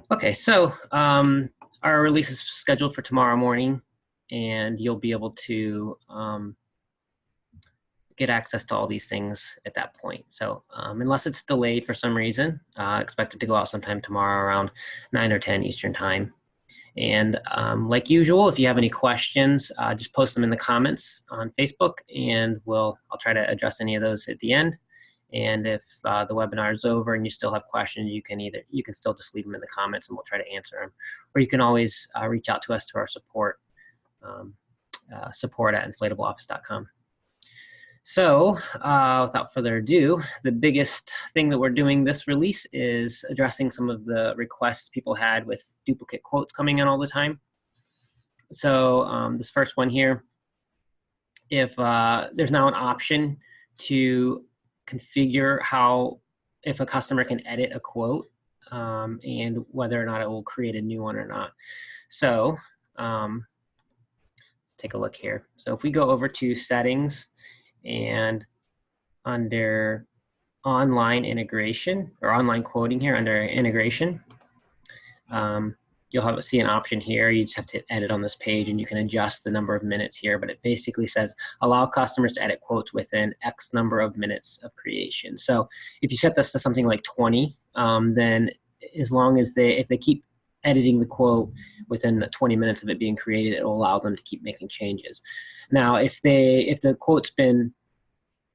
Okay, so our release is scheduled for tomorrow morning, and you'll be able to get access to all these things at that point. So unless it's delayed for some reason, expect it to go out sometime tomorrow around 9 or 10 Eastern time. And like usual, if you have any questions, just post them in the comments on Facebook, and I'll try to address any of those at the end. And if the webinar is over and you still have questions, you can still just leave them in the comments, and we'll try to answer them. Or you can always reach out to us to our support at inflatableoffice.com. So without further ado, the biggest thing that we're doing this release is addressing some of the requests people had with duplicate quotes coming in all the time. So this first one here, if there's now an option to configure if a customer can edit a quote and whether or not it will create a new one or not. So take a look here. So if we go over to settings and under online integration or online quoting here under integration, you'll see an option here. You just have to edit on this page, and you can adjust the number of minutes here, but it basically says allow customers to edit quotes within X number of minutes of creation. So if you set this to something like 20, then as long as if they keep editing the quote within the 20 minutes of it being created, it will allow them to keep making changes. Now, if the quote's been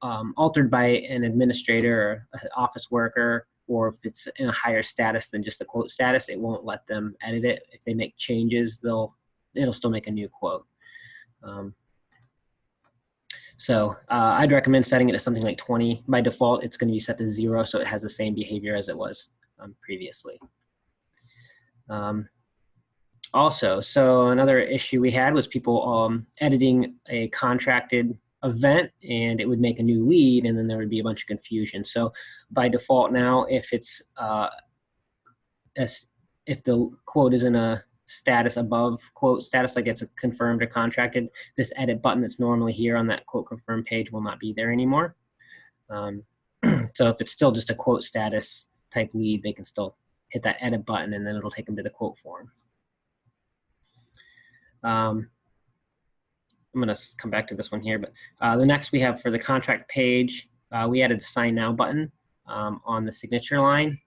altered by an administrator or an office worker, or if it's in a higher status than just a quote status, it won't let them edit it. If they make changes, it'll still make a new quote. So I'd recommend setting it to something like 20. By default, it's going to be set to 0, so it has the same behavior as it was previously. Also, so another issue we had was people editing a contracted event, and it would make a new lead, and then there would be a bunch of confusion. So by default now, if the quote is in a status above quote status, like it's confirmed or contracted, this edit button that's normally here on that quote confirmed page will not be there anymore. So if it's still just a quote status type lead, they can still hit that edit button, and then it'll take them to the quote form. I'm going to come back to this one here, but the next we have for the contract page, we added the sign now button on the signature line.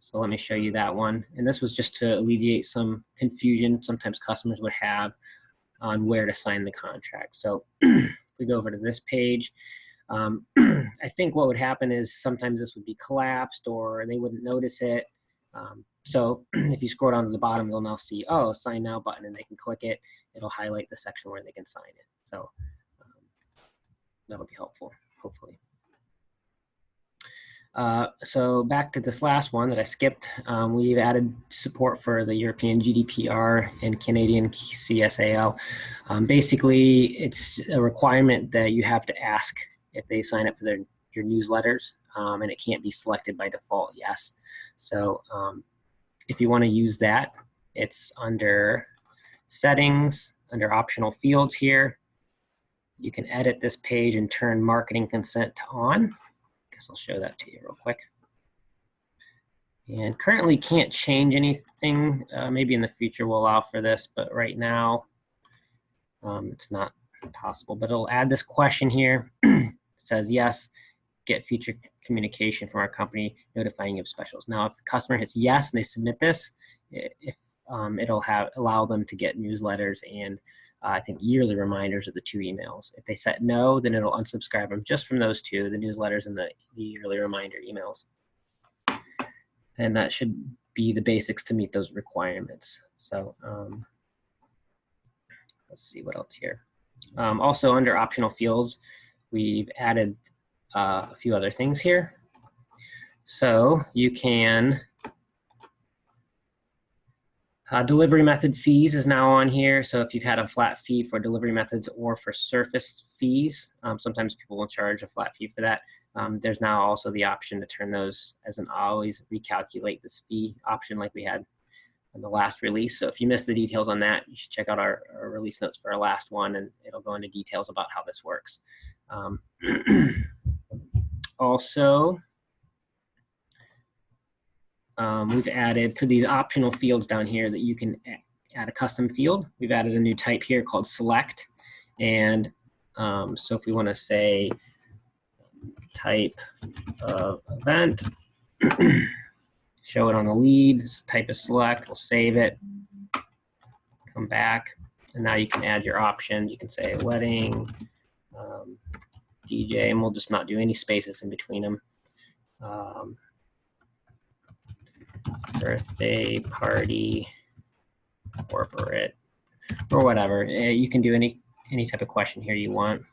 So let me show you that one. And this was just to alleviate some confusion sometimes customers would have on where to sign the contract. So if we go over to this page, I think what would happen is sometimes this would be collapsed or they wouldn't notice it. So if you scroll down to the bottom, you'll now see, oh, sign now button, and they can click it. It'll highlight the section where they can sign it. So that'll be helpful, hopefully. So back to this last one that I skipped, we've added support for the European GDPR and Canadian CSAL. Basically, it's a requirement that you have to ask if they sign up for your newsletters, and it can't be selected by default, yes. So if you want to use that, it's under settings, under optional fields here. You can edit this page and turn marketing consent to on. I guess I'll show that to you real quick. And currently can't change anything. Maybe in the future we'll allow for this, but right now it's not possible. But it'll add this question here. It says, yes, get future communication from our company notifying you of specials. Now, if the customer hits yes and they submit this, it'll allow them to get newsletters and I think yearly reminders of the 2 emails. If they set no, then it'll unsubscribe them just from those 2, the newsletters and the yearly reminder emails. And that should be the basics to meet those requirements. So let's see what else here. Also under optional fields, we've added a few other things here. So you can, delivery method fees is now on here. So if you've had a flat fee for delivery methods or for surface fees, sometimes people will charge a flat fee for that. There's now also the option to turn those as an always recalculate this fee option like we had in the last release. So if you missed the details on that, you should check out our release notes for our last one, and it'll go into details about how this works. Also, we've added for these optional fields down here that you can add a custom field. We've added a new type here called select. And so if we want to say type of event, show it on the lead, type of select, we'll save it, come back, and now you can add your options. You can say wedding, DJ, and we'll just not do any spaces in between them. Birthday party, corporate, or whatever. You can do any type of question here you want.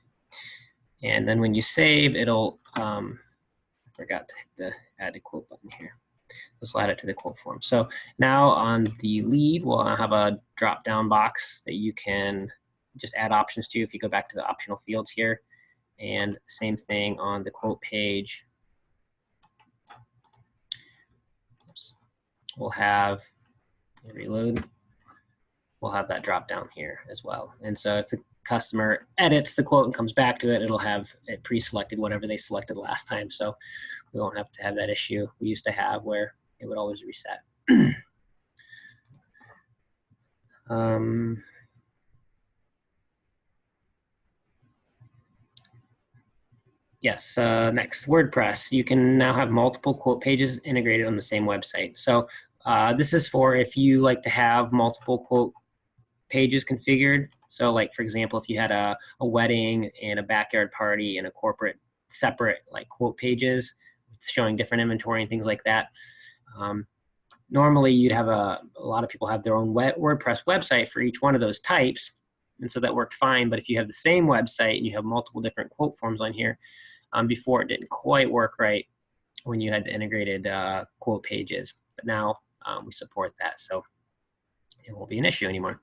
And then when you save, it'll, I forgot to hit the add to quote button here. This will add it to the quote form. So now on the lead, we'll have a drop-down box that you can just add options to if you go back to the optional fields here. And same thing on the quote page. Oops. We'll have, reload, we'll have that drop down here as well. And so if the customer edits the quote and comes back to it, it'll have it pre-selected whatever they selected last time. So we won't have to have that issue we used to have where it would always reset. Yes, next, WordPress. You can now have multiple quote pages integrated on the same website. So this is for if you like to have multiple quote pages configured. So like, for example, if you had a wedding and a backyard party and a corporate separate like quote pages showing different inventory and things like that. Normally you'd have a lot of people have their own WordPress website for each one of those types. And so that worked fine. But if you have the same website and you have multiple different quote forms on here, before it didn't quite work right when you had the integrated quote pages. But now we support that, so it won't be an issue anymore.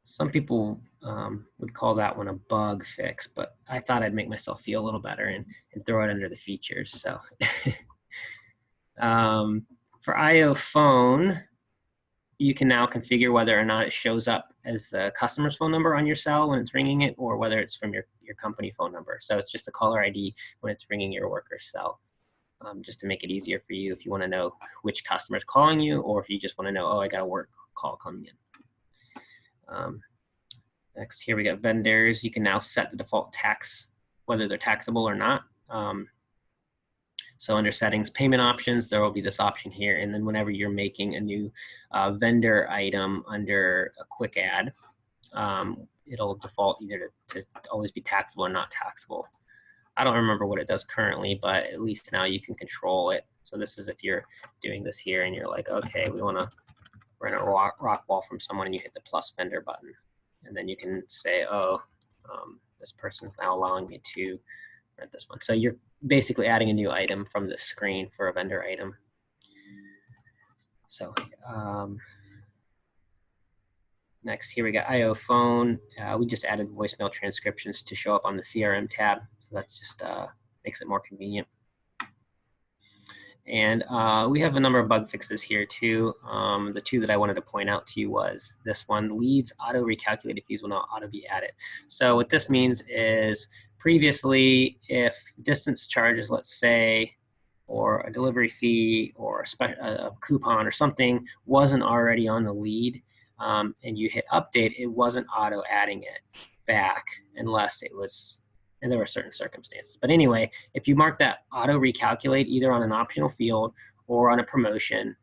Some people would call that one a bug fix, but I thought I'd make myself feel a little better and throw it under the features. So for IO phone, you can now configure whether or not it shows up as the customer's phone number on your cell when it's ringing it, or whether it's from your company phone number. So it's just a caller ID when it's ringing your worker's cell, just to make it easier for you if you want to know which customer's calling you, or if you just want to know, oh, I got a work call coming in. Next, here we got vendors. You can now set the default tax, whether they're taxable or not. So under settings, payment options, there will be this option here. And then whenever you're making a new vendor item under a quick add, it'll default either to always be taxable or not taxable. I don't remember what it does currently, but at least now you can control it. So this is if you're doing this here and you're like, okay, we want to rent a rock wall from someone, and you hit the plus vendor button. And then you can say, oh, this person's now allowing me to rent this one. So you're basically adding a new item from the screen for a vendor item. So next, here we got IO phone. We just added voicemail transcriptions to show up on the CRM tab. So that's just makes it more convenient. And we have a number of bug fixes here too. The two that I wanted to point out to you was this one, leads auto recalculated fees will now auto be added. So what this means is previously, if distance charges, let's say, or a delivery fee or a coupon or something wasn't already on the lead, and you hit update, it wasn't auto adding it back unless it was, and there were certain circumstances. But anyway, if you mark that auto recalculate either on an optional field or on a promotion,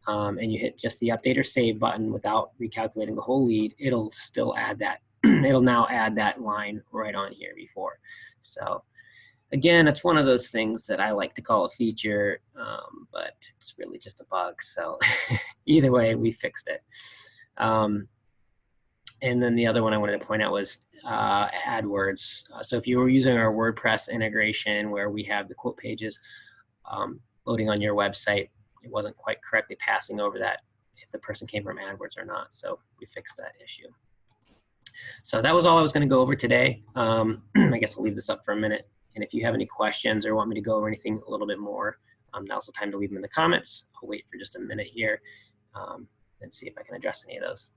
and you hit just the update or save button without recalculating the whole lead, it'll still add that. It'll now add that line right on here before. So again, it's one of those things that I like to call a feature, but it's really just a bug. So either way, we fixed it. And then the other one I wanted to point out was AdWords. So if you were using our WordPress integration where we have the quote pages loading on your website, it wasn't quite correctly passing over that if the person came from AdWords or not. So we fixed that issue. So that was all I was going to go over today. I guess I'll leave this up for a minute. And if you have any questions or want me to go over anything a little bit more, now's the time to leave them in the comments. I'll wait for just a minute here and see if I can address any of those.